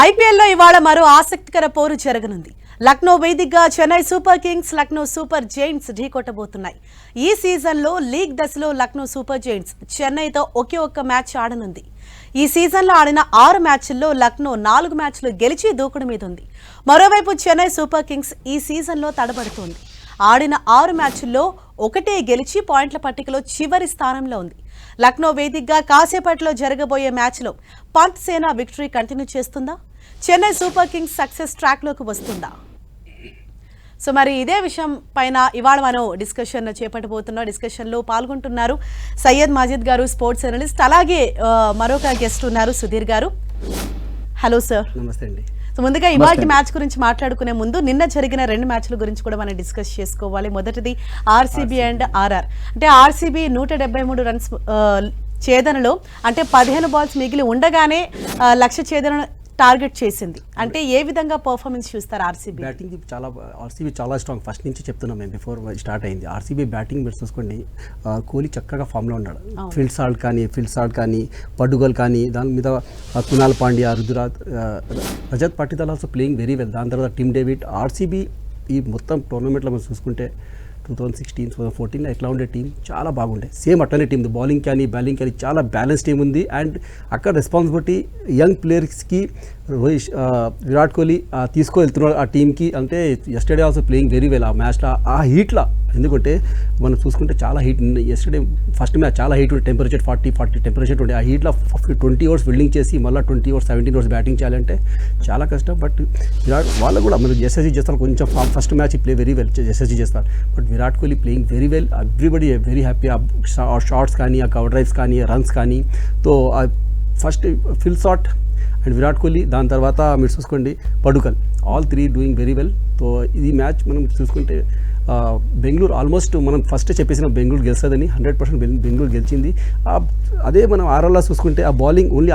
ఐపీఎల్లో ఇవాళ మరో ఆసక్తికర పోరు జరగనుంది. లక్నో వేదికగా Chennai Super Kings, Lucknow Super Giants ఢీకొట్టబోతున్నాయి. ఈ సీజన్లో లీగ్ దశలో లక్నో సూపర్ జైంట్స్ చెన్నైతో ఒకే ఒక్క మ్యాచ్ ఆడనుంది. ఈ సీజన్లో ఆడిన 6 మ్యాచ్ల్లో లక్నో 4 మ్యాచ్లు గెలిచి దూకుడు మీద ఉంది. మరోవైపు చెన్నై సూపర్ కింగ్స్ ఈ సీజన్లో తడబడుతోంది. ఆడిన 6 మ్యాచ్ల్లో ఒకటే గెలిచి పాయింట్ల పట్టికలో చివరి స్థానంలో ఉంది. లక్నో వేదికగా కాసేపట్లో జరగబోయే మ్యాచ్లో పంత్ సేన విక్టరీ కంటిన్యూ చేస్తుందా? చెన్నై సూపర్ కింగ్స్ సక్సెస్ ట్రాక్లోకి వస్తుందా? సో మరి ఇదే విషయం పైన ఇవాళ మనం డిస్కషన్ చేపట్టబోతున్నాం. డిస్కషన్లో పాల్గొంటున్నారు సయ్యద్ మాజిద్ గారు, స్పోర్ట్స్ జర్నలిస్ట్, అలాగే మరొక గెస్ట్ ఉన్నారు సుధీర్ గారు. Hello sir. నమస్తే అండి. సో ముందుగా ఇవాళ మ్యాచ్ గురించి మాట్లాడుకునే ముందు నిన్న జరిగిన 2 మ్యాచ్ల గురించి కూడా మనం డిస్కస్ చేసుకోవాలి. మొదటిది ఆర్సీబీ అండ్ ఆర్ఆర్. అంటే ఆర్సీబీ 173 రన్స్ ఛేదనలో, అంటే 15 బాల్స్ మిగిలి ఉండగానే లక్ష్య ఛేదన టార్గెట్ చేసింది. అంటే ఏ విధంగా పర్ఫార్మెన్స్ చూస్తారు ఆర్సీబీ? బ్యాటింగ్ ఆర్సీబీ చాలా స్ట్రాంగ్. ఫస్ట్ నుంచి చెప్తున్నాం మేము, బిఫోర్ స్టార్ట్ అయింది. ఆర్సీబీ బ్యాటింగ్ మీరు చూసుకోండి, కోహ్లీ చక్కగా ఫామ్లో ఉన్నాడు. ఫిల్ సాల్ట్ కానీ పడుగల్ కానీ, దాని మీద Kunal Pandya, Ruturaj, Rajat Patidar also playing very well. దాని తర్వాత టిమ్ డేవిడ్. ఆర్సీబీ ఈ మొత్తం టోర్నమెంట్లో మనం చూసుకుంటే 2016, 2014 ఎట్లా ఉండే టీం చాలా బాగుండే. సేమ్ అట్లనే టీం, బౌలింగ్ కానీ బ్యాటింగ్ కానీ చాలా బ్యాలెన్స్ టీం ఉంది. అండ్ అక్కడ రెస్పాన్సిబిలిటీ యంగ్ ప్లేయర్స్కి విరాట్ కోహ్లీ తీసుకువెళ్తున్నాడు ఆ టీంకి. అంటే yesterday also playing very well ఆ మ్యాచ్లో, ఆ హీట్లో. ఎందుకంటే మనం చూసుకుంటే చాలా హీట్ ఎస్టర్డే ఫస్ట్ మ్యాచ్ చాలా హీట్ ఉండే, టెంపరేచర్ 40 టెంపరేచర్ ఉండే. ఆ హీట్లో 20 ఓవర్స్ ఫీల్డింగ్ చేసి మళ్ళీ 20 ఓవర్స్ 17 ఓవర్స్ బ్యాటింగ్ చేయాలంటే చాలా కష్టం. బట్ విరాట్ వాళ్ళు కూడా మనం ఎస్ఎస్జీ చేస్తారు కొంచెం. First match play very well ఎస్ఎస్జీ చేస్తారు. But Virat Kohli playing very well. Everybody very happy. ఆ షాట్స్ కానీ, ఆ కవర్ డ్రైవ్స్ కానీ, రన్స్ కానీ. తో first fill shot and Virat Kohli, దాని తర్వాత మీరు చూసుకోండి Padikkal, all 3 doing very well. So ఇది మ్యాచ్ మనం చూసుకుంటే బెంగళూరు ఆల్మోస్ట్ మనం ఫస్ట్ చెప్పేసిన బెంగళూరు గెలుస్తుందని. 100% బెంగళూరు గెలిచింది. అదే మనం ఆర్ఆర్లో చూసుకుంటే ఆ బౌలింగ్ ఓన్లీ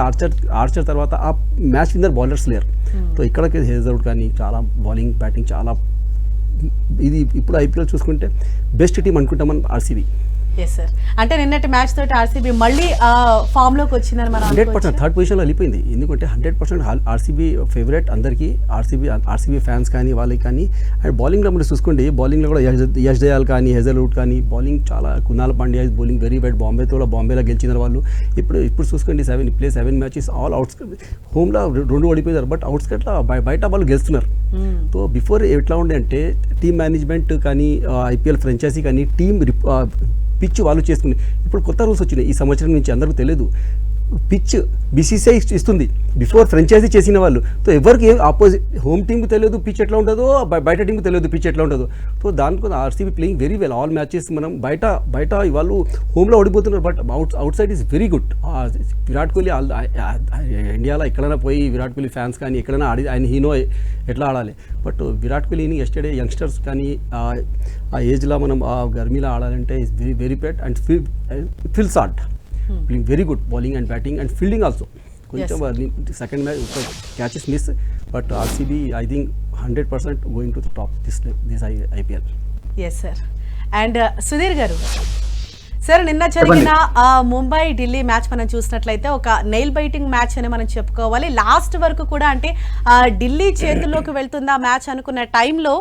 ఆర్చర్ తర్వాత ఆ మ్యాచ్ విన్నర్ బౌలర్స్ లేరు. సో ఇక్కడికి హేజల్వుడ్ కానీ చాలా బౌలింగ్ బ్యాటింగ్ చాలా. ఇది ఇప్పుడు ఐపీఎల్ చూసుకుంటే బెస్ట్ టీం అనుకుంటాం మనం ఆర్సీబీ. Yes sir. అంటే నిన్నటి మ్యాచ్ తోటి ఆర్సీబీ మళ్ళీ ఫామ్లోకి వచ్చిందని మనం 100% థర్డ్ పొజిషన్లో వెళ్ళిపోయింది. ఎందుకంటే 100% ఆర్సీబీ ఫేవరెట్ అందరికీ, ఆర్సీబీ ఫ్యాన్స్ కానీ వాళ్ళకి కానీ. అండ్ బౌలింగ్లో మీరు చూసుకోండి, బౌలింగ్లో కూడా యష్ దయాల్ కానీ, హేజల్వుడ్ కానీ బౌలింగ్ చాలా. Kunal Pandya bowling very well. బాంబేలో గెలిచిన వాళ్ళు. ఇప్పుడు చూసుకోండి 7 మ్యాచెస్ ఆల్ హోమ్లో 2 ఓడిపోయారు. బట్ అవుట్స్కట్లో బయట వాళ్ళు గెలుస్తున్నారు. సో బిఫోర్ ఎట్లా ఉండే అంటే టీమ్ మేనేజ్మెంట్ కానీ, ఐపీఎల్ ఫ్రాంచైజీ కానీ, టీమ్ పిచ్ వాళ్ళు చేసుకుని. ఇప్పుడు కొత్త రూల్స్ వచ్చినాయి ఈ సంవత్సరం నుంచి, అందరికీ తెలియదు. పిచ్ బీసీసీఐ ఇస్తుంది, బిఫోర్ ఫ్రాంచైజీ చేసిన వాళ్ళు. సో ఎవరికి ఆపోజిట్ హోమ్ టీమ్కి తెలియదు పిచ్ ఎట్లా ఉంటుందో, బయట టీంకి తెలియదు పిచ్ ఎట్లా ఉంటుందో. సో దానికి RCB playing very well all matches. మనం బయట వాళ్ళు హోమ్లో ఓడిపోతున్నారు, but outside is very good. Virat Kohli ఇండియాలో ఎక్కడైనా పోయి విరాట్ కోహ్లీ ఫ్యాన్స్ కానీ ఎక్కడైనా ఆయన హీనో ఎట్లా ఆడాలి. బట్ విరాట్ కోహ్లీని ఎస్టర్డే యంగ్స్టర్స్ కానీ ఆ ఏజ్లో మనం ఆ గర్మీలో ఆడాలంటే is very very pet. And Phil Salt playing very good bowling and batting and fielding also. కొంచెం second match catches miss. But RCB I think 100% going to the top this IPL. Yes sir. And Sudheer garu, sir నిన్న జరిగిన Mumbai Delhi match మనం చూసినట్లయితే ఒక nail biting match అని మనం చెప్పుకోవాలి. Last వరకు కూడా అంటే ఢిల్లీ చేతుల్లోకి వెళ్తుంది ఆ మ్యాచ్ అనుకున్న టైంలో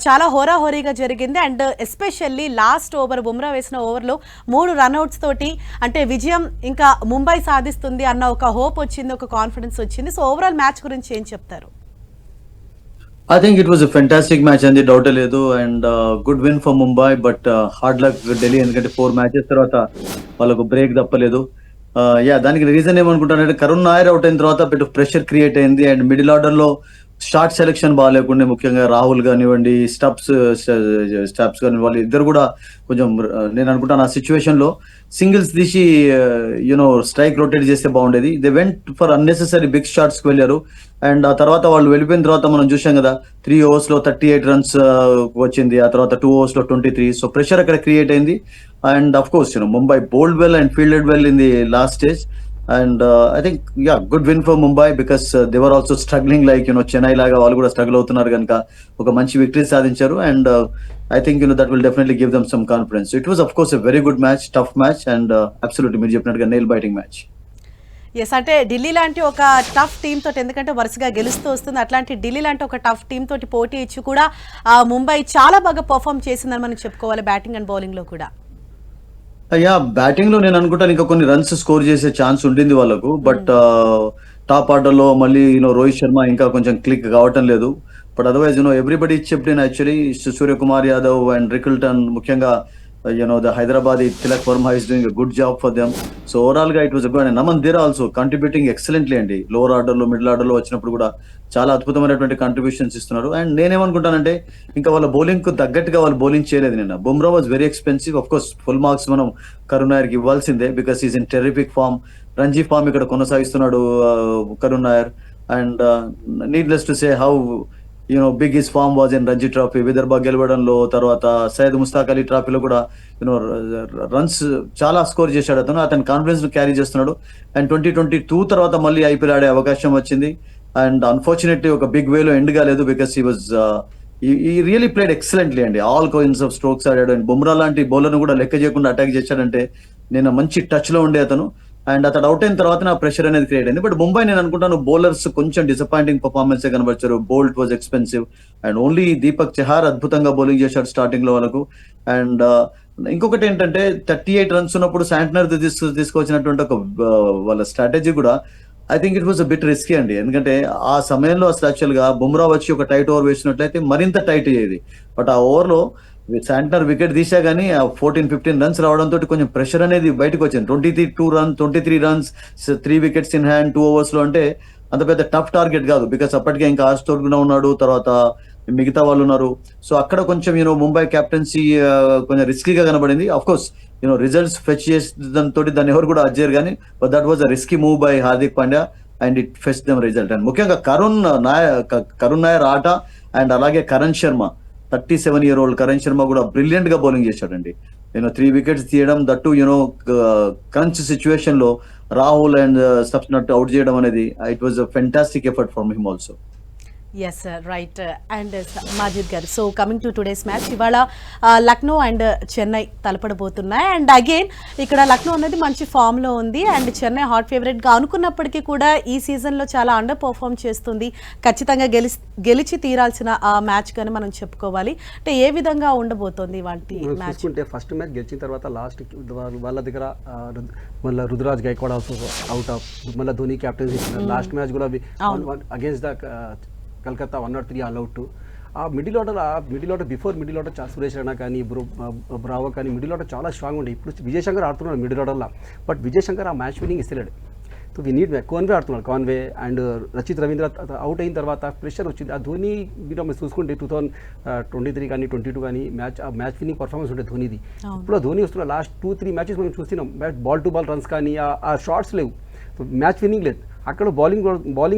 చాలా హోరాహోరీగా జరిగింది. And especially last over Bumrah వేసిన ఓవర్లో 3 రన్అట్స్ తోటి అంటే విజయం ఇంకా ముంబై సాధిస్తుంది అన్న ఒక హోప్ వచ్చింది, ఒక కాన్ఫిడెన్స్ వచ్చింది. సో ఓవరాల్ మ్యాచ్ గురించి ఏం చెప్తారు? I think it was a fantastic match and doubt లేదు. And good win for Mumbai. But hard luck Delhi, ఎందుకంటే 4 మ్యాచెస్ తర్వాత వాళ్ళకు బ్రేక్ తప్పలేదు. దానికి రీజన్ ఏమనుకుంటానంటే కరుణ్ నాయర్ అవుట్ అయిన తర్వాత పెద్ద ప్రెషర్ క్రియేట్ అయింది. అండ్ మిడిల్ ఆర్డర్ లో షార్ట్ సెలెక్షన్ బాగాలేకుండా, ముఖ్యంగా రాహుల్ కానివ్వండి, స్టప్స్ కానీ వాళ్ళు ఇద్దరు కూడా కొంచెం, నేను అనుకుంటాను ఆ సిచ్యువేషన్ లో సింగిల్స్ తీసి స్ట్రైక్ రొటేట్ చేస్తే బాగుండేది. They went for unnecessary big shots కి వెళ్ళారు. అండ్ ఆ తర్వాత వాళ్ళు వెళ్ళిపోయిన తర్వాత మనం చూసాం కదా, 3 overs లో 38 runs వచ్చింది. ఆ తర్వాత 2 overs లో 23. సో ప్రెషర్ అక్కడ క్రియేట్ అయింది. And of course Mumbai bowled well and fielded well in the last stage. And I think good win for Mumbai because they were also struggling like Chennai laga వాళ్ళు కూడా struggle అవుతున్నారు కనుక ఒక మంచి victory సాధించారు. And I think that will definitely give them some confidence. So it was of course a very good match, tough match, and absolutely మీరు చెప్పినట్టుగా nail biting match. Yes, అంటే ఢిల్లీ లాంటి ఒక టఫ్ టీమ్ తోటి, ఎందుకంటే వరుసగా గెలుస్తూ వస్తుంది, అట్లాంటి ఢిల్లీ లాంటి ఒక టఫ్ టీమ్ తోటి పోటీ ఇచ్చి కూడా ముంబై చాలా బాగా పర్ఫామ్ చేసిందని మనం చెప్పుకోవాలి బ్యాటింగ్ అండ్ బౌలింగ్ లో కూడా. అయ్యా బ్యాటింగ్ లో నేను అనుకుంటాను ఇంకా కొన్ని రన్స్ స్కోర్ చేసే ఛాన్స్ ఉండింది వాళ్ళకు, బట్ టాప్ ఆర్డర్ లో మళ్ళీ రోహిత్ శర్మ ఇంకా కొంచెం క్లిక్ కావటం లేదు. But otherwise everybody chipped in actually Suryakumar Yadav and Rickelton, ముఖ్యంగా the Hyderabadi Tilak Verma is doing a good job for them. So overall గా it was a good, and Naman Dera also contributing excellently అండి. Lower order లో middle order లో వచ్చినప్పుడు కూడా చాలా అద్భుతమైనటువంటి contributions ఇస్తున్నారు. అండ్ నేనేమనుకుంటానంటే ఇంకా వాళ్ళ బౌలింగ్ కు తగ్గట్టుగా వాళ్ళు బౌలింగ్ చేయలేదు నిన్న. Bumrah was very expensive. Of course full marks మనం కరుణ్ నాయర్ కి ఇవ్వాల్సిందే, because is in terrific form. Ranji form ఇక్కడ కొనసాగిస్తున్నాడు Karun Nayar. And needless to say how big his form was in Ranji trophy, Vidarbha గెలవడంలో, తర్వాత సయ్యద్ ముస్తాక్ అలీ ట్రోఫీలో కూడా రన్స్ చాలా స్కోర్ చేశాడు అతను. అతని కాన్ఫిడెన్స్ క్యారీ చేస్తున్నాడు. అండ్ 2022 తర్వాత మళ్ళీ ఐపీఎల్ ఆడే అవకాశం వచ్చింది. అండ్ అన్ఫార్చునేట్లీ ఒక బిగ్ వేలో ఎండ్ కాలేదు, బికాస్ ఈ రియలీ ప్లేడ్ ఎక్సలెంట్లీ అండి. ఆల్ కైండ్స్ ఆఫ్ స్ట్రోక్స్ ఆడాడు. అండ్ బుమ్రా లాంటి బౌలర్ను కూడా లెక్క చేయకుండా అటాక్ చేశాడంటే నేను మంచి టచ్ లో ఉండే అతను. అండ్ అతడు అవుట్ అయిన తర్వాత నా ప్రెషర్ అనేది క్రియేట్ అయింది. బట్ ముంబై నేను అనుకుంటాను బౌలర్స్ కొంచెం డిసప్పాయింటింగ్ పర్ఫార్మెన్స్ కనబరిచారు. Boult was expensive and only Deepak Chahar అద్భుతంగా బౌలింగ్ చేశాడు స్టార్టింగ్ లో వాళ్ళకు. అండ్ ఇంకొకటి ఏంటంటే 38 రన్స్ ఉన్నప్పుడు శాంట్నర్ తీసుకొచ్చినటువంటి ఒక వాళ్ళ స్ట్రాటజీ కూడా I think it was a bit risky అండి. ఎందుకంటే ఆ సమయంలో అసలు యాక్చువల్ గా బుమ్రా వచ్చి ఒక టైట్ ఓవర్ వేసినట్లయితే మరింత టైట్ అయ్యేది. బట్ ఆ ఓవర్ లో శాంట్నర్ వికెట్ తీసా కానీ 14-15 రన్స్ రావడంతో కొంచెం ప్రెషర్ అనేది బయటకు వచ్చింది. 23 runs 3 wickets in hand 2 overs లో అంటే అంత పెద్ద టఫ్ టార్గెట్ కాదు, బికాస్ అప్పటికే ఇంకా ఆస్టోర్ కూడా ఉన్నాడు, తర్వాత మిగతా వాళ్ళు ఉన్నారు. సో అక్కడ కొంచెం ముంబై కెప్టెన్సీ కొంచెం రిస్కీగా కనబడింది. అఫ్ కోర్స్ రిజల్ట్స్ ఫెచ్ చేసడంతో దాన్ని ఎవరు కూడా అజ్జారు కానీ, but that was a risky move by Hardik Pandya and it fetch them result. And ముఖ్యంగా కరుణ్ నాయర్ ఆట అండ్ అలాగే కరణ్ శర్మ, 37-year-old కరణ్ శర్మ కూడా బ్రిలియంట్ గా బౌలింగ్ చేశాడండి. 3 వికెట్స్ తీయడం, దట్టు క్రంచ్ సిచ్యువేషన్ లో రాహుల్ అండ్ సబ్స్నట్ అవుట్ చేయడం అనేది it was a fantastic effort from him also. Yes right. And Majid garu, so coming to today's match, ఇవాళ లక్నో అండ్ చెన్నై తలపడబోతున్నాయి. అండ్ అగైన్ ఇక్కడ లక్నో అనేది మంచి ఫామ్లో ఉంది అండ్ చెన్నై హాట్ ఫేవరెట్గా అనుకున్నప్పటికీ కూడా ఈ సీజన్లో చాలా అండర్ పర్ఫామ్ చేస్తుంది. ఖచ్చితంగా గెలిచి తీరాల్సిన ఆ మ్యాచ్ కానీ మనం చెప్పుకోవాలి. అంటే ఏ విధంగా ఉండబోతోంది వాటి మ్యాచ్? చూసుకుంటే ఫస్ట్ మ్యాచ్ గెలిచిన తర్వాత లాస్ట్ వాళ్ళ దగ్గర మళ్ళీ రుతురాజ్ గైక్వాడ్ అవుట్ ఆఫ్, మళ్ళీ ధోని క్యాప్టెన్సీ లాస్ట్ మ్యాచ్ కూడా అగేన్స్ట్ ద కలకత్తా 103 ఆల్అవుట్. ఆ middle order before middle order Suresh Raina కానీ బ్రావో కానీ మిడిల్ ఆర్డర్ చాలా స్ట్రాంగ్ ఉండే. ఇప్పుడు విజయ్ శంకర్ ఆడుతున్నాడు మిడిల్ ఆర్డర్లో, బట్ విజయ్ శంకర్ ఆ మ్యాచ్ విన్నింగ్ ఇస్తలేడు. సో వి నీడ్ కాన్వే ఆడుతున్నాడు. Conway and Rachit Ravindra out అయిన తర్వాత ప్రెషర్ వచ్చింది. ఆ ధోని మీరు చూసుకుంటే 2023 కానీ 22 కానీ మ్యాచ్ విన్నింగ్ పర్ఫార్మెన్స్ ఉంటుంది ధోనిది. ఇప్పుడు ధోని వస్తున్న లాస్ట్ 2-3 మ్యాచెస్ మనం చూస్తున్నాం, బాల్ టు బాల్ రన్స్ కానీ ఆ షాట్స్ లేవు, మ్యాచ్ విన్నింగ్ లేదు. అక్కడ బౌలింగ్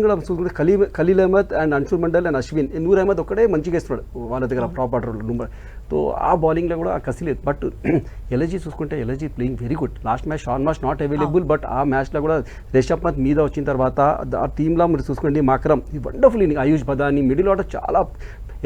కూడా చూసుకుంటే ఖలీల్ అహ్మద్ అండ్ అన్షుల్ మండల్ అండ్ అశ్విన్, నూర్ అహ్మద్ ఒక్కడే మంచిగా ఇస్తున్నాడు వాళ్ళ దగ్గర టాప్ ఆర్డర్ నెంబర్. సో ఆ బౌలింగ్లో కూడా కసి లేదు. బట్ ఎల్జీ చూసుకుంటే LSG playing very good. Last match Shaun Marsh not available, but ఆ మ్యాచ్లో కూడా రిషబ్ పంత్ మీద వచ్చిన తర్వాత ఆ టీంలో మీరు చూసుకోండి మాకరం ఈ వండర్ఫుల్ ఇన్నింగ్, ఆయుష్ బదాని మిడిల్ ఆర్డర్ చాలా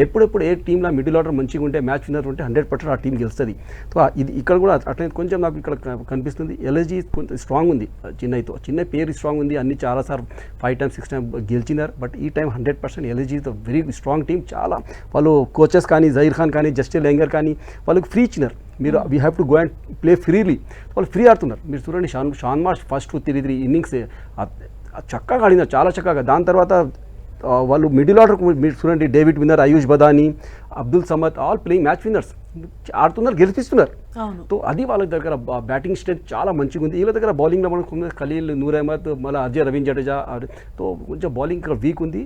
ఎప్పుడెప్పుడు ఏ టీంలో మిడిల్ ఆర్డర్ మంచిగా ఉంటే మ్యాచ్ విన్నర్ ఉంటే 100% ఆ టీం గెలుస్తుంది. సో ఇది ఇక్కడ కూడా అట్లనే కొంచెం నాకు ఇక్కడ కనిపిస్తుంది. ఎల్జీ కొంచెం స్ట్రాంగ్ ఉంది చెన్నై పేరు స్ట్రాంగ్ ఉంది, అన్ని చాలాసార్లు 5 times 6 times గెలిచినారు. బట్ ఈ time 100% LG very strong team. చాలా వాళ్ళు కోచెస్ కానీ జహీర్ ఖాన్ కానీ జస్టిన్ లెంగర్ కానీ వాళ్ళకి ఫ్రీ ఇచ్చినారు, మీరు we have to go and play freely. వాళ్ళు ఫ్రీ ఆడుతున్నారు. మీరు చూడండి షాన్ మార్ష్ ఫస్ట్ 3 ఇన్నింగ్స్ చక్కగా ఆడినారు, చాలా చక్కగా. దాని తర్వాత వాళ్ళు మిడిల్ ఆర్డర్ మీరు చూడండి, David Miller, Ayush Badoni, Abdul Samad all playing match winners ఆడుతున్నారు, గెలిపిస్తున్నారు. సో అది వాళ్ళ దగ్గర బ్యాటింగ్ స్ట్రెంత్ చాలా మంచిగా ఉంది. వీళ్ళ దగ్గర బౌలింగ్లో మనకు ఖలీల్, నూర్ అహ్మద్, మళ్ళీ అజయ్ రవీంద్ర జడేజా, తో కొంచెం బౌలింగ్ ఇక్కడ వీక్ ఉంది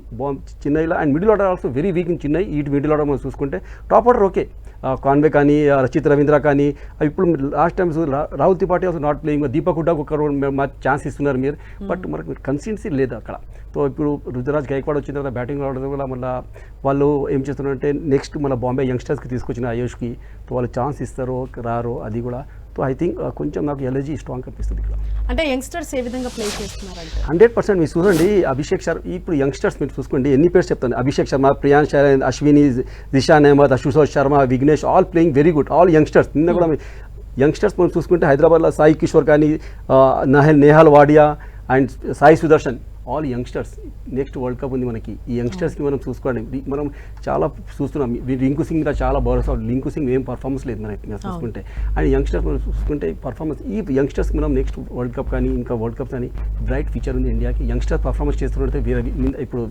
చెన్నైలో. And middle order also very weak in Chennai. ఈ మిడిల్ ఆర్డర్ మనం చూసుకుంటే టాప్ ఆర్డర్ ఓకే, కాన్వే కానీ రచిత్ రవీంద్ర కానీ. ఇప్పుడు last times Rahul Tripathi also not playing, Deepak హుడ్డాకు ఒక ఛాన్స్ ఇస్తున్నారు మీరు, బట్ మనకు కన్సిస్టెన్సీ లేదు అక్కడ. సో ఇప్పుడు రుతురాజ్ గైక్వాడ్ వచ్చిన తర్వాత బ్యాటింగ్ ఆడడం వల్ల మళ్ళీ వాళ్ళు ఏం చేస్తున్నారంటే నెక్స్ట్ మన బాంబే యంగ్స్టర్స్కి తీసుకొచ్చిన ఆయుష్కి, సో వాళ్ళు ఛాన్స్ ఇస్తారో రారో అది కూడా. సో ఐ థింక్ కొంచెం నాకు ఎల్జీ స్ట్రాంగ్ కనిపిస్తుంది ఇక్కడ. అంటే యంగ్స్టర్స్ ఏ విధంగా ప్లే చేస్తున్నారంటే 100% మీరు చూడండి. అభిషేక్ శర్మ ఇప్పుడు యంగ్స్టర్స్ మీరు చూసుకోండి ఎన్ని పేర్స్ చెప్తాను. Abhishek Sharma, Priyan Sharan, Ashwini, Dishan Ahmed, Ashutosh Sharma, Vignesh all playing very good, all youngsters. నిన్న కూడా యంగ్స్టర్స్ మనం చూసుకుంటే హైదరాబాద్లో సాయి కిషోర్ కానీ, Nehal Wadia, and Sai Sudharsan, all youngsters. Next world cup ఉంది మనకి, ఈ యంగ్స్టర్స్కి మనం చూసుకోండి. మనం చాలా చూస్తున్నాం, రింకు సింగ్ చాలా భరోసా. రింకు సింగ్ ఏం పర్ఫార్మెన్స్ లేదు మనకి చూసుకుంటే. అండ్ యంగ్స్టర్స్ మనం చూసుకుంటే పర్ఫార్మెన్స్, ఈ యంగ్స్టర్స్కి మనం నెక్స్ట్ వరల్డ్ కప్ కానీ ఇంకా వరల్డ్ కప్స్ కానీ బ్రైట్ ఫ్యూచర్ ఉంది ఇండియాకి. యంగ్స్టర్స్ పర్ఫార్మెన్స్ చేస్తున్నట్టే వేరే. ఇప్పుడు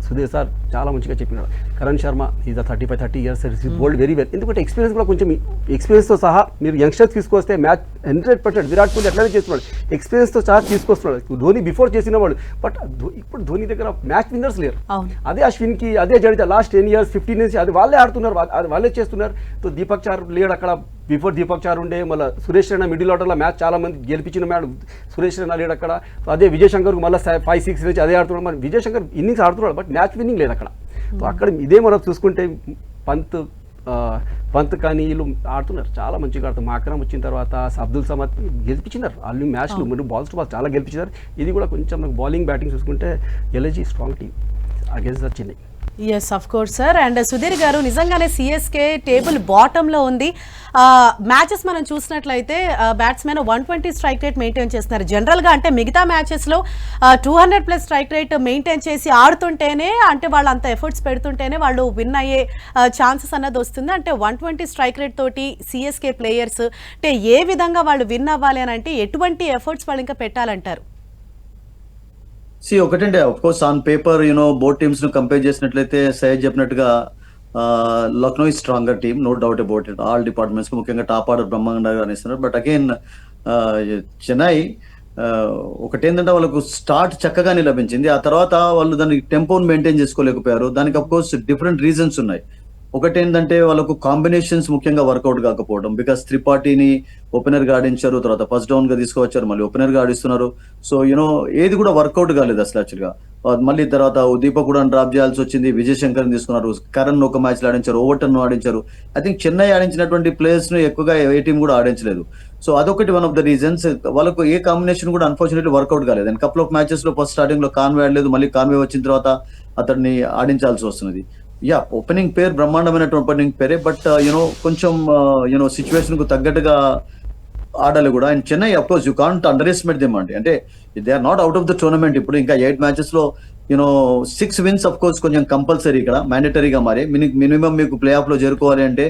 సుధీర్ సార్ చాలా మంచిగా చెప్పినాడు. Karan Sharma is 35-30 years bowled very well. ఎందుకంటే ఎక్స్పీరియన్స్ కూడా కొంచెం, ఎక్స్పీరియన్స్తో సహా మీరు యంగ్స్టర్స్ తీసుకొస్తే మ్యాచ్ 100% విరాట్ కోహ్లీ అట్లనే చేస్తున్నాడు, ఎక్స్పీరియన్స్తో సహా తీసుకొస్తున్నాడు. ధోని బిఫోర్ చేసిన వాడు, బట్ ఇప్పుడు ధోని దగ్గర మ్యాచ్ విన్నర్స్ లేరు. అదే అశ్విన్కి, అదే జడేజా లాస్ట్ 10 years 15 years అది వాళ్ళే ఆడుతున్నారు, అది వాళ్ళే చేస్తున్నారు. సో దీపక్ చార్ లేడు అక్కడ, బిఫోర్ దీపక్ చార్ ఉండే. మళ్ళీ సురేష్ రైనా మిడిల్ ఆర్డర్లో మ్యాచ్ చాలా మంది గెలిపించిన మ్యాచ్ సురేష్ రైనా లేడు అక్కడ. అదే విజయ్ శంకర్కు మళ్ళీ 5-6 నుంచి అదే ఆడుతున్నాడు. మరి విజయ్ శంకర్ ఇన్నింగ్స్ ఆడుతున్నాడు, బట్ మ్యాచ్ విన్నింగ్ లేదు అక్కడ. సో అక్కడ ఇదే మనం చూసుకుంటే పంత్ కానీ వీళ్ళు ఆడుతున్నారు, చాలా మంచిగా ఆడుతున్నారు. మాకరం వచ్చిన తర్వాత అబ్దుల్ సమద్ గెలిపించినారు అన్ని మ్యాచ్లు, మీరు బాల్స్ టు బాల్ చాలా గెలిపించారు. ఇది కూడా కొంచెం నాకు బౌలింగ్ బ్యాటింగ్ చూసుకుంటే LSG strong team against the Chennai. Yes of course sir. And Sudheer garu, నిజంగానే సిఎస్కే టేబుల్ బాటంలో ఉంది. మ్యాచెస్ మనం చూసినట్లయితే బ్యాట్స్మెన్ 120 స్ట్రైక్ రేట్ మెయింటైన్ చేస్తున్నారు. జనరల్గా అంటే మిగతా మ్యాచెస్లో 200+ స్ట్రైక్ రేట్ మెయింటైన్ చేసి ఆడుతుంటేనే, అంటే వాళ్ళు అంత ఎఫర్ట్స్ పెడుతుంటేనే వాళ్ళు విన్ అయ్యే ఛాన్సెస్ అన్నది వస్తుంది. అంటే 120 స్ట్రైక్ రేట్ తోటి సిఎస్కే ప్లేయర్స్ అంటే ఏ విధంగా వాళ్ళు విన్ అవ్వాలి అని అంటే ఎటువంటి ఎఫర్ట్స్ వాళ్ళు ఇంకా పెట్టాలంటారు? ఒకటండి, of course on paper both teams ను కంపేర్ చేసినట్లయితే సయ్యద్ చెప్పినట్టుగా లక్నో ఈ stronger team, no doubt about it. All departments కు ముఖ్యంగా టాప్ ఆర్డర్ బ్రహ్మాండంగా అనేస్తున్నారు. బట్ అగైన్ చెన్నై ఒకటేంటంటే వాళ్ళకు స్టార్ట్ చక్కగానే లభించింది, ఆ తర్వాత వాళ్ళు దాని టెంపోని మెయింటైన్ చేసుకోలేకపోయారు. దానికి అఫ్ కోర్స్ డిఫరెంట్ రీజన్స్ ఉన్నాయి. ఒకటేంటంటే వాళ్ళకు కాంబినేషన్స్ ముఖ్యంగా వర్కౌట్ కాకపోవడం, బికాస్ త్రిపాఠిని ఓపెనర్ గా ఆడించారు, తర్వాత ఫస్ట్ డౌన్ గా తీసుకువచ్చారు, మళ్ళీ ఓపెనర్ గా ఆడిస్తున్నారు. సో ఏది కూడా వర్కౌట్ కాలేదు అసలు యాక్చువల్గా. మళ్ళీ తర్వాత దీపక్ కూడా డ్రాప్ చేయాల్సి వచ్చింది, విజయ్ శంకర్ తీసుకున్నారు, కరణ్ ఒక మ్యాచ్ లో ఆడించారు, ఓవర్టన్ ఆడించారు. ఐ థింక్ చెన్నై ఆడించినటువంటి ప్లేయర్స్ ను ఎక్కువగా ఏ టీం కూడా ఆడించలేదు. సో అదొకటి వన్ ఆఫ్ ద రీజన్స్. వాళ్ళకు ఏ కాంబినేషన్ కూడా అన్ఫార్చునేట్లీ వర్కౌట్ కాలేదు. అండ్ కపుల్ ఆఫ్ మ్యాచెస్ లో ఫస్ట్ స్టార్టింగ్ లో కాన్వే ఆడలేదు, మళ్ళీ కాన్వే వచ్చిన తర్వాత అతన్ని ఆడించాల్సి వస్తున్నది. ఓపెనింగ్ పేర్ బ్రహ్మాండమైనటువంటి ఓపెనింగ్ పేరే, బట్ కొంచెం సిచ్యువేషన్ కు తగ్గట్టుగా ఆడాలి కూడా. And Chennai of course you can't underestimate them అండి. అంటే they are not out of the tournament. ఇప్పుడు ఇంకా 8 మ్యాచెస్ లో 6 wins అఫ్ కోర్స్ కొంచెం కంపల్సరీ ఇక్కడ మ్యాండేటరీగా మారి. మినిమం మీకు ప్లే ఆఫ్ లో చేరుకోవాలి అంటే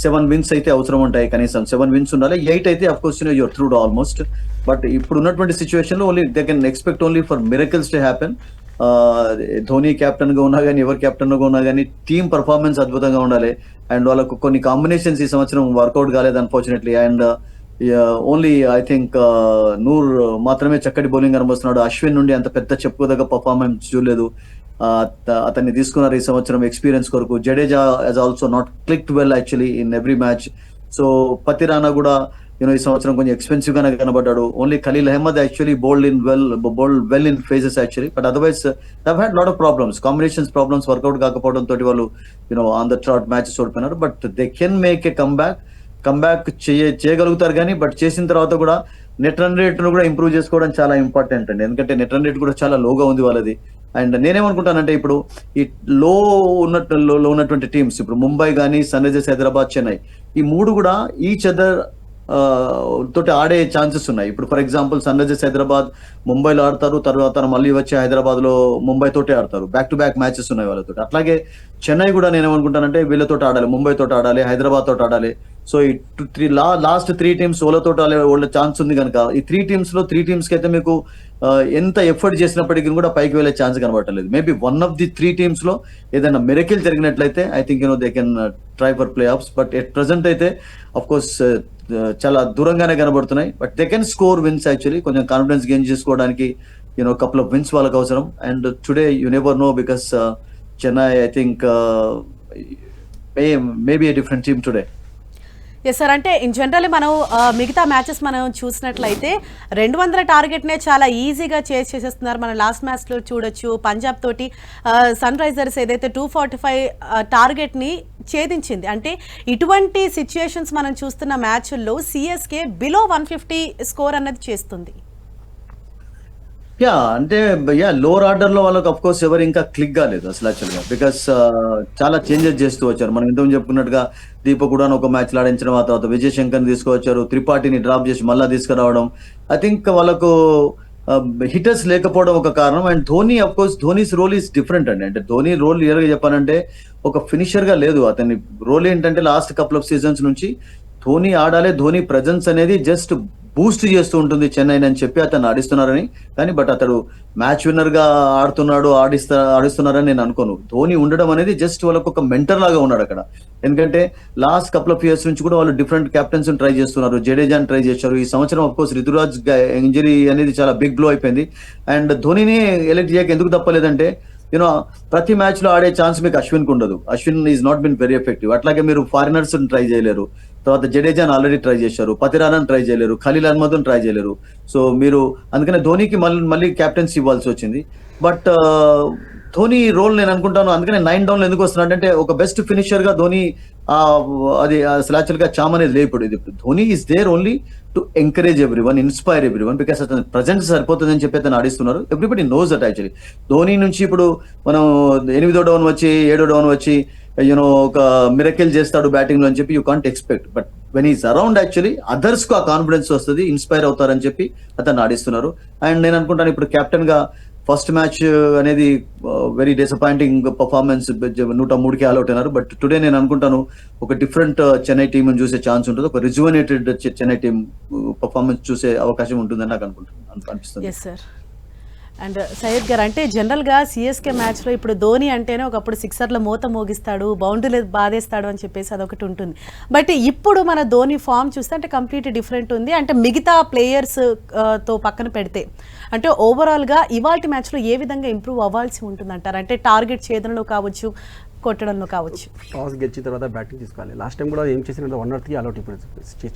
7 wins అయితే అవసరం ఉంటాయి, కనీసం 7 wins ఉండాలి. 8 అయితే of course you're through almost. But ఇప్పుడు ఉన్నటువంటి సిచ్యువేషన్ లో only they can expect only for miracles to happen. Dhoni captain గా ఉన్నా కానీ, ఎవరు కెప్టెన్ గా ఉన్నా కానీ టీమ్ పర్ఫార్మెన్స్ అద్భుతంగా ఉండాలి. అండ్ వాళ్ళకు కొన్ని కాంబినేషన్స్ ఈ సంవత్సరం వర్కౌట్ కాలేదు unfortunately. And only I think Noor మాత్రమే చక్కటి బౌలింగ్ కనబడుతున్నాడు. అశ్విన్ నుండి అంత పెద్ద చెప్పుకోదగ్గ పర్ఫార్మెన్స్ చూడలేదు. అతన్ని తీసుకున్నారు ఈ సంవత్సరం ఎక్స్పీరియన్స్ కొరకు. Jadeja has also not clicked well actually in every match. So Pathirana కూడా ఈ సంవత్సరం కొంచెం ఎక్స్పెన్సివ్ గానే కనబడ్డాడు. Only Khaleel Ahmed actually bowled well in phases actually. But otherwise they had lot of problems, combinations problems, work out కాకపోవడం తోటి వాళ్ళు ఆన్ ద ట్రాట్ మ్యాచెస్ ఓడిపోయినారు. But they can make a comeback చేయగలుగుతారు కానీ, బట్ చేసిన తర్వాత కూడా నెట్ రన్ రేట్ ను కూడా ఇంప్రూవ్ చేసుకోవడం చాలా ఇంపార్టెంట్ అండి. ఎందుకంటే నెట్ రన్ రేట్ కూడా చాలా లోగా ఉంది వాళ్ళది. అండ్ నేనేమనుకుంటానంటే ఇప్పుడు ఈ లో ఉన్నటువంటి టీమ్స్, ఇప్పుడు ముంబై కానీ, సన్ రైజర్స్ హైదరాబాద్, చెన్నై, ఈ మూడు కూడా ఈచ్ అదర్ తోటి ఆడే ఛాన్సెస్ ఉన్నాయి. ఇప్పుడు for example Sunrisers Hyderabad ముంబైలో ఆడతారు, తర్వాత మళ్ళీ వచ్చి హైదరాబాద్ లో ముంబై తోటే ఆడతారు. బ్యాక్ టు బ్యాక్ మ్యాచెస్ ఉన్నాయి వాళ్ళతో. అట్లాగే చెన్నై కూడా నేనేమనుకుంటానంటే వీళ్ళతో ఆడాలి, ముంబై తోటి ఆడాలి, హైదరాబాద్ తోటి ఆడాలి. సో ఈ లాస్ట్ 3 teams ఓళ్ళతో వాళ్ళ ఛాన్స్ ఉంది కనుక ఈ 3 teams లో 3 teams కి అయితే మీకు ఎంత ఎఫర్ట్ చేసినప్పటికీ కూడా పైకి వెళ్ళే ఛాన్స్ కనబడలేదు. Maybe one of the 3 teams లో ఏదైనా మిరకిల్ జరిగినట్లయితే I think they can try for playoffs. But at present అయితే అఫ్ కోర్స్ చాలా దూరంగానే కనబడుతున్నాయి. But they can score wins actually. కొంచెం కాన్ఫిడెన్స్ గెయిన్ చేసుకోవడానికి కపుల్ ఆఫ్ విన్స్ వాళ్ళకి అవసరం. And today you never know because Chennai I think maybe a different team today. Yes sir. అంటే in generally మనం మిగతా మ్యాచెస్ మనం చూసినట్లయితే 200 టార్గెట్నే చాలా ఈజీగా చేసేస్తున్నారు. మనం లాస్ట్ మ్యాచ్లో చూడొచ్చు, పంజాబ్ తోటి సన్ రైజర్స్ ఏదైతే 245 టార్గెట్ని ఛేదించింది. అంటే ఇటువంటి సిచ్యుయేషన్స్ మనం చూస్తున్న మ్యాచ్ల్లో సిఎస్కే బిలో 150 స్కోర్ అన్నది చేస్తుంది. అంటే లోవర్ ఆర్డర్ లో వాళ్ళకి అఫ్ కోర్స్ ఎవరు ఇంకా క్లిక్ కాలేదు అసలు యాక్చువల్గా. బికాస్ చాలా చేంజెస్ చేస్తూ వచ్చారు. మనం ఇంతకు చెప్పుకున్నట్టుగా దీపక్ కూడా ఒక మ్యాచ్ ఆడించడం, ఆ తర్వాత విజయ్ శంకర్ తీసుకువచ్చారు, త్రిపాఠిని డ్రాప్ చేసి మళ్ళా తీసుకురావడం. ఐ థింక్ వాళ్ళకు హిటర్స్ లేకపోవడం ఒక కారణం. And Dhoni of course Dhoni's role is different అండి. అంటే ధోని రోల్ రియల్ గా చెప్పాలంటే ఒక ఫినిషర్ గా లేదు. అతని రోల్ ఏంటంటే లాస్ట్ కపుల్ ఆఫ్ సీజన్స్ నుంచి ధోని ఆడాలే, ధోని ప్రజెన్స్ అనేది జస్ట్ బూస్ట్ చేస్తూ ఉంటుంది చెన్నై అని చెప్పి అతను ఆడిస్తున్నారని. కానీ బట్ అతడు మ్యాచ్ విన్నర్ గా ఆడిస్తున్నారని నేను అనుకోను. ధోని ఉండడం అనేది జస్ట్ వాళ్ళకు ఒక మెంటర్ లాగా ఉన్నాడు అక్కడ. ఎందుకంటే లాస్ట్ కపుల్ ఆఫ్ ఇయర్స్ నుంచి కూడా వాళ్ళు డిఫరెంట్ కెప్టెన్స్ ట్రై చేస్తున్నారు. జడేజాని ట్రై చేశారు. ఈ సంవత్సరం ఆఫ్ కోర్స్ రితురాజ్ ఇంజరీ అనేది చాలా బిగ్ బ్లో అయిపోయింది. అండ్ ధోనిని ఎలెక్ట్ చేయక ఎందుకు తప్పలేదంటే యూనో ప్రతి మ్యాచ్ లో ఆడే ఛాన్స్ మీకు అశ్విన్ కు ఉండదు. Ashwin is not been very effective. అట్లాగే మీరు ఫారినర్స్ ట్రై చేయలేరు. తర్వాత జడేజాని ఆల్రెడీ ట్రై చేశారు, పతిరానాని ట్రై చేయలేరు, ఖలీల్ అహ్మద్ని ట్రై చేయలేరు. సో మీరు అందుకనే ధోనికి మళ్ళీ కెప్టెన్సీ ఇవ్వాల్సి వచ్చింది. బట్ ధోని రోల్ నేను అనుకుంటాను అందుకనే 9 డౌన్లు ఎందుకు వస్తున్నాడు అంటే ఒక బెస్ట్ ఫినిషర్ గా ధోని అది అసలు యాక్చువల్ గా చామ్ అనేది లేపుడు. ఇది Dhoni is there only to encourage everyone, inspire everyone, because అతను ప్రజెంట్ సరిపోతుంది అని చెప్పి అతను ఆడిస్తున్నారు. Everybody knows that actually. Dhoni నుంచి ఇప్పుడు మనం 8వ డౌన్ వచ్చి 7వ డౌన్ వచ్చి యూనో ఒక మిరకిల్ చేస్తాడు బ్యాటింగ్ లో అని చెప్పి you can't expect. But when is around actually others కు ఆ కాన్ఫిడెన్స్ వస్తుంది, ఇన్స్పైర్ అవుతారని చెప్పి అతను ఆడిస్తున్నారు. అండ్ నేను అనుకుంటాను ఇప్పుడు కెప్టెన్ గా ఫస్ట్ మ్యాచ్ అనేది వెరీ డిసప్పాయింటింగ్ పర్ఫార్మెన్స్, 103కి ఆల్అౌట్ అయినారు. బట్ టుడే నేను అనుకుంటాను ఒక డిఫరెంట్ చెన్నై టీమ్ చూసే ఛాన్స్ ఉంటుంది. ఒక రిజువనేటెడ్ చెన్నై టీమ్ పర్ఫార్మెన్స్ చూసే అవకాశం ఉంటుందని నాకు అనిపిస్తుంది. అండ్ సయ్యద్ గారు అంటే జనరల్గా సిఎస్కే మ్యాచ్లో ఇప్పుడు ధోని అంటేనే ఒకప్పుడు సిక్సర్ల మూత మోగిస్తాడు, బౌండరీలు బాధేస్తాడు అని చెప్పేసి అదొకటి ఉంటుంది. బట్ ఇప్పుడు మన ధోని ఫామ్ చూస్తే అంటే కంప్లీట్ డిఫరెంట్ ఉంది. అంటే మిగతా ప్లేయర్స్ తో పక్కన పెడితే అంటే ఓవరాల్గా ఇవాల్టి మ్యాచ్లో ఏ విధంగా ఇంప్రూవ్ అవ్వాల్సి ఉంటుంది అంటారు? అంటే టార్గెట్ ఛేదనలో కావచ్చు, కొట్టడంలో కావచ్చు. టాస్ గెలిచిన తర్వాత బ్యాటింగ్ తీసుకోవాలి. లాస్ట్ టైం కూడా ఏం చేసిన 103 ఆల్అౌట్. ఇప్పుడు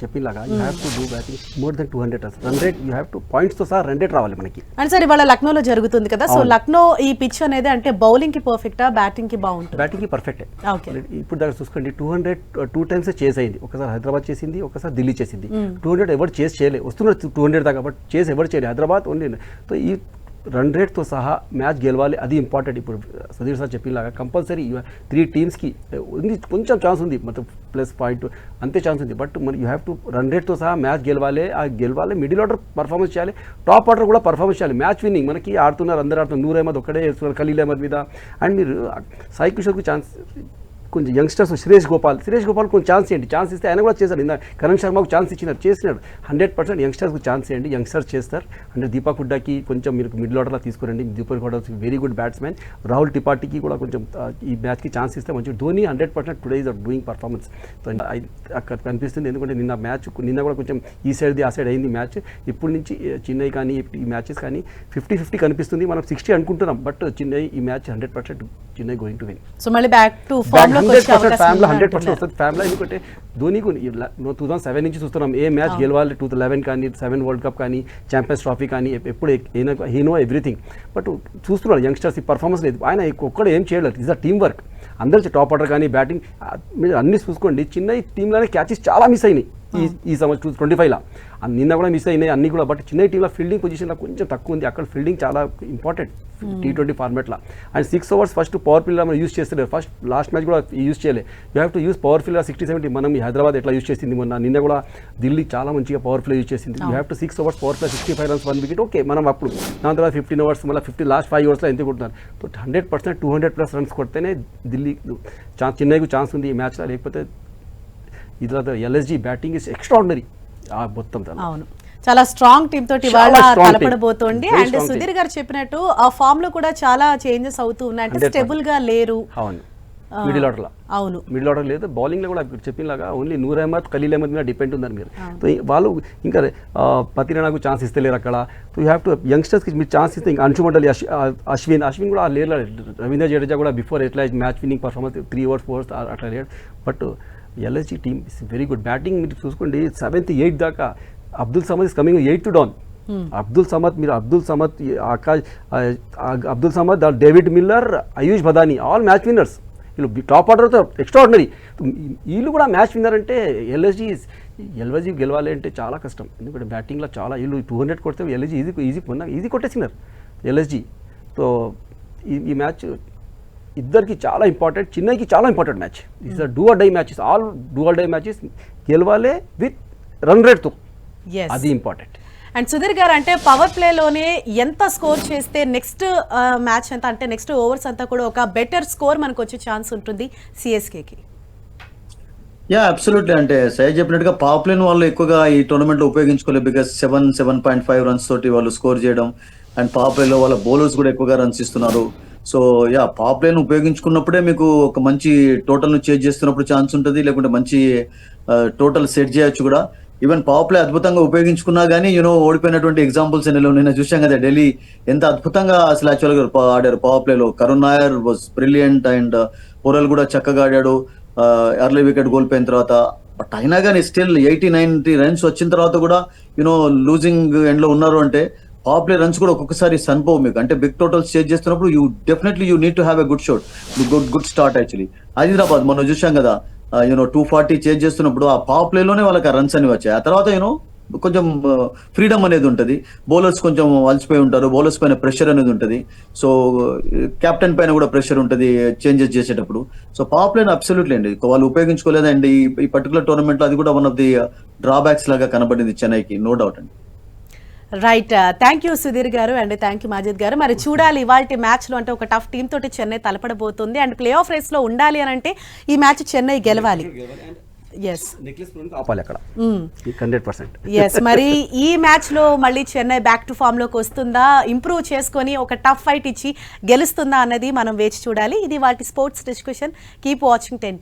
చెప్పిలాగా you have to do batting more than 200 run rate. You have to points తో సహా రన్ రేట్ రావాలి మనకి. అండ్ సార్ ఇవాళ లక్నోలో జరుగుతుంది కదా, సో లక్నో ఈ పిచ్ అనేది అంటే బౌలింగ్ కి పర్ఫెక్టా, బ్యాటింగ్ కి బాగుంటుంది? బ్యాటింగ్ కి పర్ఫెక్ట్. ఇప్పుడు దగ్గర చూసుకోండి 202 టైమ్స్ చేస్ అయింది. ఒకసారి హైదరాబాద్ చేసింది, ఒకసారి ఢిల్లీ చేసింది. 200 ఎవరు చేసి చేయలేదు, వస్తున్నారు 200 దాకా, బట్ చేసి ఎవరు చేయలేదు, హైదరాబాద్ ఓన్లీ. సో ఈ రన్ రేట్తో సహా మ్యాచ్ గెలవాలి, అది ఇంపార్టెంట్. ఇప్పుడు సుధీర్ సార్ చెప్పిలాగా కంపల్సరీ 3 టీమ్స్కి ఉంది, కొంచెం ఛాన్స్ ఉంది, మొత్తం +0.2 అంతే ఛాన్స్ ఉంది. బట్ మన యూ హ్యావ్ టు రన్ రేట్తో సహా మ్యాచ్ గెలవాలి. ఆ గెలవాలి, మిడిల్ ఆర్డర్ పర్ఫార్మెన్స్ చేయాలి, టాప్ ఆర్డర్ కూడా పర్ఫార్మెన్స్ చేయాలి. మ్యాచ్ విన్నింగ్ మనకి ఆడుతున్నారు, అందరూ ఆడుతున్నారు. నూర్ అహ్మద్ ఒక్కడే వేస్తున్నారు ఖలీల్ అహ్మద్ మీద. అండ్ మీరు సాయి కిషోర్కి ఛాన్స్, కొంచెం యంగ్స్టర్స్ సురేష్ గోపాల్ కొంచెం ఛాన్స్ ఇవ్వండి. ఛాన్స్ ఇస్తే ఆయన కూడా చేశారు. ఇందా కరణ్ శర్మకు ఛాన్స్ చేసినాడు. 100% యంగ్స్టర్స్కి ఛాన్స్ ఇవ్వండి, యంగ్స్టర్స్ చేస్తారు. అంటే దీపక్ హుడ్డాకి కొంచెం మీరు మిడిల్ ఆర్డర్లో తీసుకురండి. Deepak Hooda very good batsmen. Rahul త్రిపాఠికి కూడా కొంచెం ఈ మ్యాచ్కి ఛాన్స్ ఇస్తే మంచిది. Dhoni 100% today is doing performance. అక్కడ కనిపిస్తుంది. ఎందుకంటే నిన్న కూడా కొంచెం ఈ సైడ్ది ఆ సైడ్ అయింది మ్యాచ్. ఇప్పుడు నుంచి చెన్నై కానీ ఈ మ్యాచెస్ కానీ 50-50 కనిపిస్తుంది. మనం 60 అనుకుంటున్నాం, బట్ చెన్నై ఈ match 100% Chennai going to win. So మళ్ళీ బ్యాక్ టు ఫామ్ 100% వస్తుంది ఫ్యామిలీ. ఎందుకంటే ధోనికి 2007 నుంచి చూస్తున్నాం ఏ మ్యాచ్ గెలవాలి, 2011 కానీ 7 వరల్డ్ కప్ కానీ ఛాంపియన్స్ ట్రోఫీ కానీ ఎప్పుడు హీ నో ఎవ్రీథింగ్. బట్ చూస్తున్నారు యంగ్స్టర్స్ ఈ పర్ఫార్మెన్స్ లేదు, ఆయన ఒక్కడ ఏం చేయలేదు. Is a team work. అందరూ టాప్ ఆర్డర్ కానీ బ్యాటింగ్ మీరు అన్ని చూసుకోండి. చెన్నై టీంలోనే క్యాచెస్ చాలా మిస్ అయినాయి ఈ సంవత్సరం 25లా. నిన్న కూడా మిస్ అయినాయి అన్ని కూడా. బట్ చెన్నై టీంలో ఫీల్డింగ్ పొజిషన్లో కొంచెం తక్కువ ఉంది. అక్కడ ఫీల్డింగ్ చాలా ఇంపార్టెంట్ T20 ఫార్మాట్లో. And 6 overs first power field మనం యూజ్ చేస్తలేదు. లాస్ట్ మ్యాచ్ కూడా యూజ్ చేయలేదు. You have to use power field 60-70. మనం ఈ హైదరాబాద్ ఎట్లా యూజ్ చేసింది మొన్న, నిన్న కూడా ఢిల్లీ చాలా మంచిగా పవర్ ఫీల్డ్ యూజ్ చేసింది. You have to 6 overs power field 65 runs 1 wicket. Okay, మనం అప్పుడు దాని తర్వాత 15 ఓవర్స్ మళ్ళీ 50 లాస్ట్ 5 ఓవర్స్లో ఎంత కొడుతున్నారు. 100% 200+ రన్స్ కొడితేనే ఢిల్లీ చెన్నైకు ఛాన్స్ ఉంది ఈ మ్యాచ్లో. లేకపోతే ఈ తర్వాత LSG బ్యాటింగ్ ఇస్ ఎక్స్ట్రాడినరీ. మొత్తం అవును, చాలా స్ట్రాంగ్ టీమ్ తోటి ఇవాళ తలపడబోతోంది. అండ్ సుధీర్ గారు చెప్పినట్టు ఆ ఫామ్ లో కూడా చాలా చేంజెస్ అవుతూ ఉన్నాయి. అంటే స్టేబుల్ గా లేరు. అవును, మిడిల్ ఆర్డర్లో. అవును, మిడిల్ ఆర్డర్ లేదు. బౌలింగ్లో కూడా చెప్పినలాగా ఓన్లీ నూర్ అహ్మద్, ఖలీల్ అహ్మద్ మీద డిపెండ్ ఉన్నారు మీరు. వాళ్ళు ఇంకా పతిరానాకు ఛాన్స్ ఇస్తలేరు అక్కడ. సో యూ హ్యావ్ టు యంగ్స్టర్స్కి మీరు ఛాన్స్ ఇస్తే ఇంకా అంశు మండలి, అశ్విన్ కూడా లేరు. రవీంద్ర జడేజా కూడా బిఫోర్ ఎట్లా match winning performance 3 overs 4 overs అట్లా లేడు. But LSG team is very good. Batting మీరు చూసుకోండి 7th 8th దాకా. Abdul Samad is coming 8th to down. Abdul Samad, David Miller, Ayush Badani all match winners. వీళ్ళు టాప్ ఆర్డర్తో ఎక్స్ట్రాడినరీ. వీళ్ళు కూడా మ్యాచ్ విన్నర్ అంటే LSG గెలవాలి అంటే చాలా కష్టం. ఎందుకంటే బ్యాటింగ్లో చాలా వీళ్ళు 200 కొడితే LSG ఈజీ కొట్టేసినారు LSG. సో ఈ మ్యాచ్ ఇద్దరికి చాలా ఇంపార్టెంట్, చెన్నైకి చాలా important match. It's do or die matches, all do or die matches. గెలవాలి విత్ రన్ రేట్తో, అది ఇంపార్టెంట్. అండ్ సుధీర్ గారు అంటే పవర్ ప్లేలోనే ఎంత స్కోర్ చేస్తే నెక్స్ట్ మ్యాచ్ అంతా అంటే నెక్స్ట్ ఓవర్స్ అంతా కూడా ఒక బెటర్ స్కోర్ మనకు వచ్చే ఛాన్స్ ఉంటుంది సిఎస్కేకి. యా అబ్సల్యూట్లీ, అంటే సయ్యద్ చెప్పినట్టుగా పవర్ ప్లేని వాళ్ళు ఎక్కువగా ఈ టోర్నమెంట్ లో ఉపయోగించుకోలేదు. బికాస్ 7.5 రన్స్ తోటి వాళ్ళు స్కోర్ చేయడం, అండ్ పవర్ ప్లేలో వాళ్ళ బౌలర్స్ కూడా ఎక్కువగా రన్స్ ఇస్తున్నారు. సో యా పవర్ ప్లేని ఉపయోగించుకున్నప్పుడే మీకు ఒక మంచి టోటల్ ను చేంజ్ చేస్తున్నప్పుడు ఛాన్స్ ఉంటుంది, లేకుంటే మంచి టోటల్ సెట్ చేయొచ్చు కూడా. ఈవెన్ పవర్ ప్లే అద్భుతంగా ఉపయోగించుకున్నా కానీ ఓడిపోయినటువంటి ఎగ్జాంపుల్స్ నిన్న చూసాం కదా, ఢిల్లీ ఎంత అద్భుతంగా అసలు యాక్చువల్గా ఆడారు పవర్ ప్లేలో. Karun Nayar was brilliant and Porel కూడా చక్కగా ఆడాడు ఎర్లీ వికెట్ కోల్పోయిన తర్వాత. బట్ అయినా కానీ స్టిల్ 80-90 రన్స్ వచ్చిన తర్వాత కూడా లూజింగ్ ఎండ్ లో ఉన్నారు అంటే పవర్ ప్లే రన్స్ కూడా ఒక్కొక్కసారి సన్పోవు మీకు. అంటే బిగ్ టోటల్స్ చేంజ్ చేస్తున్నప్పుడు you definitely you need to have a good shot, good start. Actually Hyderabad మనం చూసాం కదా 240 చేంజ్ చేస్తున్నప్పుడు ఆ పవర్ ప్లేలోనే వాళ్ళకి ఆ రన్స్ అని వచ్చాయి. ఆ తర్వాత కొంచెం ఫ్రీడమ్ అనేది ఉంటుంది, బౌలర్స్ కొంచెం అలసిపోయి ఉంటారు, బౌలర్స్ పైన ప్రెషర్ అనేది ఉంటుంది. సో కెప్టెన్ పైన కూడా ప్రెషర్ ఉంటుంది చేంజెస్ చేసేటప్పుడు. సో పవర్ ప్లేని అబ్సల్యూట్లీ అండి వాళ్ళు ఉపయోగించుకోలేదండి ఈ పర్టికులర్ టోర్నమెంట్ లో. అది కూడా వన్ ఆఫ్ ది డ్రాబ్యాక్స్ లాగా కనబడింది చెన్నైకి, నో డౌట్ అండి. రైట్, థ్యాంక్ యూ సుధీర్ గారు అండ్ థ్యాంక్ యూ మాజిద్ గారు. మరి చూడాలి ఇవాళ మ్యాచ్లో అంటే ఒక టఫ్ టీమ్ తోటి చెన్నై తలపడబోతుంది అండ్ ప్లే ఆఫ్ రేస్లో ఉండాలి అని అంటే ఈ మ్యాచ్ చెన్నై గెలవాలి. ఎస్ అక్కడ 100%. ఎస్, మరి ఈ మ్యాచ్లో మళ్ళీ చెన్నై బ్యాక్ టు ఫామ్లోకి వస్తుందా, ఇంప్రూవ్ చేసుకొని ఒక టఫ్ ఫైట్ ఇచ్చి గెలుస్తుందా అన్నది మనం వేచి చూడాలి. ఇది వాటి స్పోర్ట్స్ డిస్కషన్. Keep watching 10